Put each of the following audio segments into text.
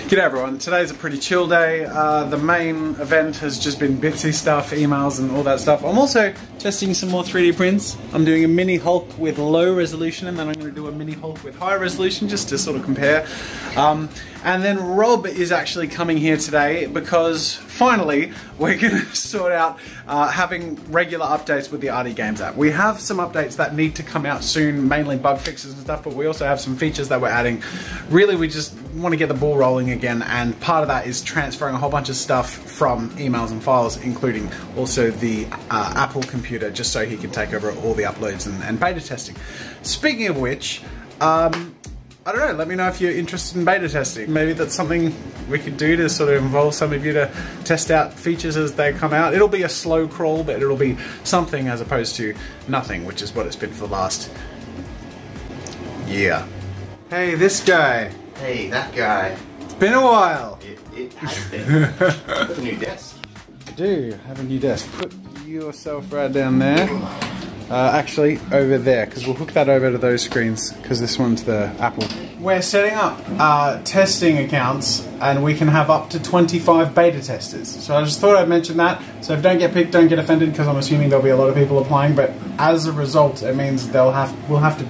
G'day everyone, today's a pretty chill day. The main event has just been Bitsy stuff, emails and all that stuff. I'm also testing some more 3D prints. I'm doing a mini Hulk with low resolution and then I'm going to do a mini Hulk with high resolution just to sort of compare. And then Rob is actually coming here today because finally we're going to sort out having regular updates with the ARTY Games app. We have some updates that need to come out soon, mainly bug fixes and stuff, but we also have some features that we're adding. Really, we just want to get the ball rolling again, and part of that is transferring a whole bunch of stuff from emails and files, including also the Apple computer, just so he can take over all the uploads and beta testing. Speaking of which, I don't know, let me know if you're interested in beta testing. Maybe that's something we could do to sort of involve some of you to test out features as they come out. It'll be a slow crawl, but it'll be something as opposed to nothing, which is what it's been for the last year. Hey, this guy. Hey, that guy. It's been a while. It has been. You have a new desk. I do have a new desk. Put yourself right down there. Actually, over there, because we'll hook that over to those screens, because this one's the Apple. We're setting up testing accounts, and we can have up to 25 beta testers. So I just thought I'd mention that. So if don't get picked, don't get offended, because I'm assuming there'll be a lot of people applying. But as a result, it means we'll have to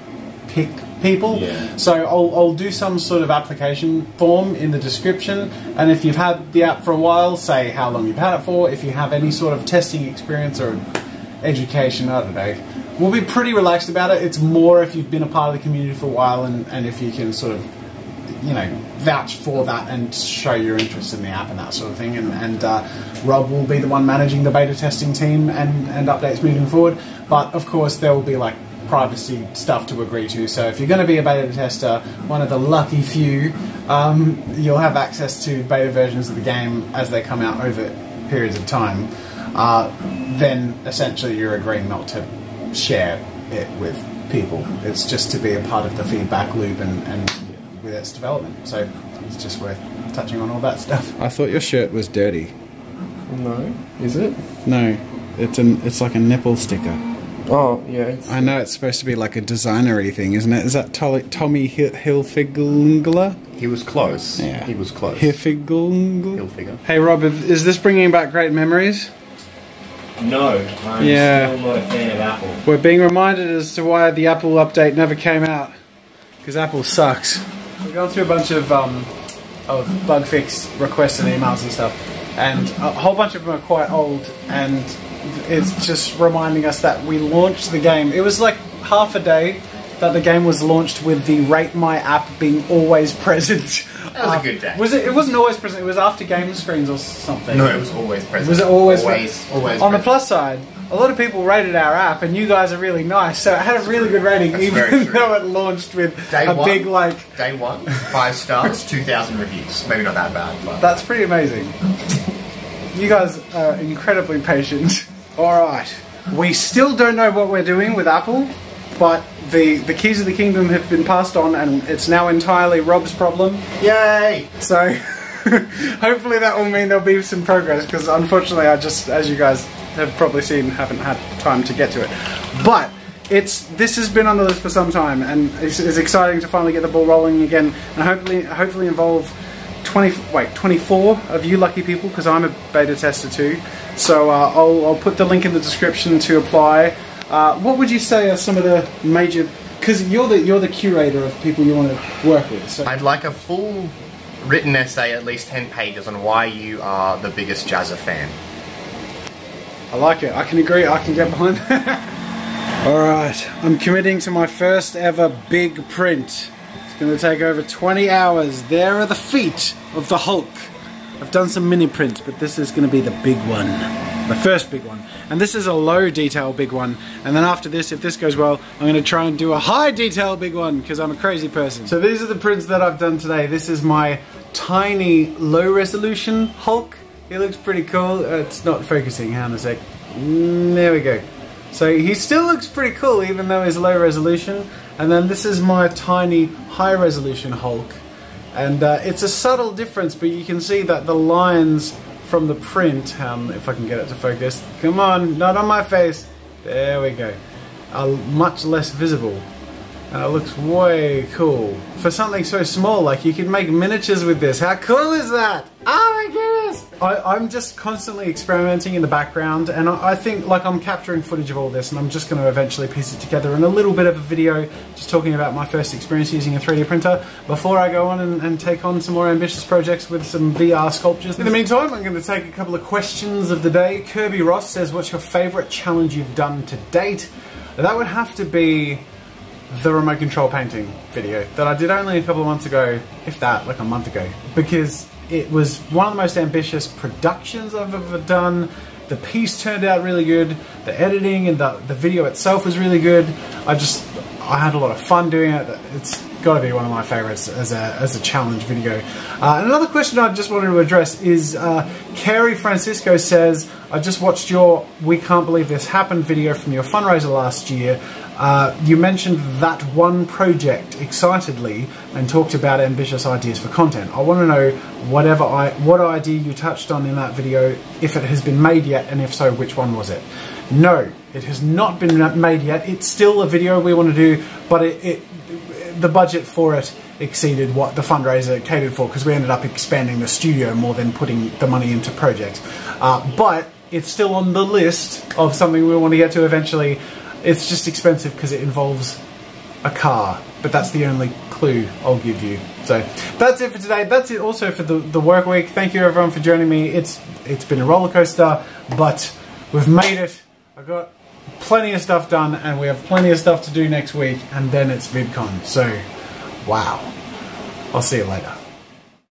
pick people. Yeah. So I'll do some sort of application form in the description, and if you've had the app for a while, say how long you've had it for. If you have any sort of testing experience or education, I don't know. We'll be pretty relaxed about it. It's more if you've been a part of the community for a while and if you can sort of, you know, vouch for that and show your interest in the app and that sort of thing. And Rob will be the one managing the beta testing team and updates moving forward. But of course there will be like privacy stuff to agree to. So if you're going to be a beta tester, one of the lucky few, you'll have access to beta versions of the game as they come out over periods of time. Then essentially you're agreeing not to share it with people. It's just to be a part of the feedback loop and with its development. So it's just worth touching on all that stuff. I thought your shirt was dirty. No, is it? No, it's like a nipple sticker. Oh yeah. I know it's supposed to be like a designery thing, isn't it? Is that Tommy Hilfiger? He was close. Yeah, he was close. Hilfiger. Hey Rob, is this bringing back great memories? No, I'm still not a fan of Apple. We're being reminded as to why the Apple update never came out. Because Apple sucks. We've gone through a bunch of bug fix requests and emails and stuff. And a whole bunch of them are quite old. And it's just reminding us that we launched the game. It was like half a day that the game was launched with the Rate My App being always present. That was a good day. Was it? It wasn't always present. It was after game screens or something. No, it was always present. Was it always? Always. On the plus side, a lot of people rated our app, and you guys are really nice, so it had a really good rating, even though it launched with big like. Day 1, 5 stars, 2,000 reviews. Maybe not that bad, but that's pretty amazing. You guys are incredibly patient. All right, we still don't know what we're doing with Apple, but the keys of the kingdom have been passed on, and it's now entirely Rob's problem. Yay! So hopefully that will mean there'll be some progress, because unfortunately I just, as you guys have probably seen, haven't had time to get to it. But this has been on the list for some time, and it's exciting to finally get the ball rolling again, and hopefully involve 24 of you lucky people, because I'm a beta tester too. So I'll put the link in the description to apply. What would you say are some of the major, because you're the curator of people you want to work with. So I'd like a full written essay, at least 10 pages, on why you are the biggest Jazza fan. I like it. I can agree. I can get behind that. Alright, I'm committing to my first ever big print. It's going to take over 20 hours. There are the feet of the Hulk. I've done some mini prints, but this is going to be the big one. My first big one. And this is a low detail big one. And then after this, if this goes well, I'm going to try and do a high detail big one, because I'm a crazy person. So these are the prints that I've done today. This is my tiny low resolution Hulk. He looks pretty cool. It's not focusing. Hang on a sec. There we go. So he still looks pretty cool even though he's low resolution. And then this is my tiny high resolution Hulk. And it's a subtle difference, but you can see that the lines from the print, if I can get it to focus, come on, not on my face, there we go, are much less visible. And it looks way cool. For something so small, like you can make miniatures with this. How cool is that? Oh my goodness! I'm just constantly experimenting in the background, and I think like I'm capturing footage of all this, and I'm just going to eventually piece it together in a little bit of a video, just talking about my first experience using a 3D printer before I go on and take on some more ambitious projects with some VR sculptures. In the meantime, I'm going to take a couple of questions of the day. Kirby Ross says, what's your favourite challenge you've done to date? That would have to be the remote control painting video that I did only a couple of months ago, if that, like a month ago, because it was one of the most ambitious productions I've ever done. The piece turned out really good, the editing and the video itself was really good. I had a lot of fun doing it. It's got to be one of my favorites as a challenge video. And another question I just wanted to address is Carrie Francisco says, I just watched your We Can't Believe This Happened video from your fundraiser last year. You mentioned that one project excitedly and talked about ambitious ideas for content. I want to know what idea you touched on in that video, if it has been made yet, and if so, which one was it? No, it has not been made yet. It's still a video we want to do, but the budget for it exceeded what the fundraiser catered for, because we ended up expanding the studio more than putting the money into projects. But it's still on the list of something we want to get to eventually. It's just expensive because it involves a car, but that's the only clue I'll give you. So that's it for today. That's it also for the work week. Thank you everyone for joining me. It's been a roller coaster, but we've made it. I got plenty of stuff done, and we have plenty of stuff to do next week, and then it's VidCon. So, wow. I'll see you later.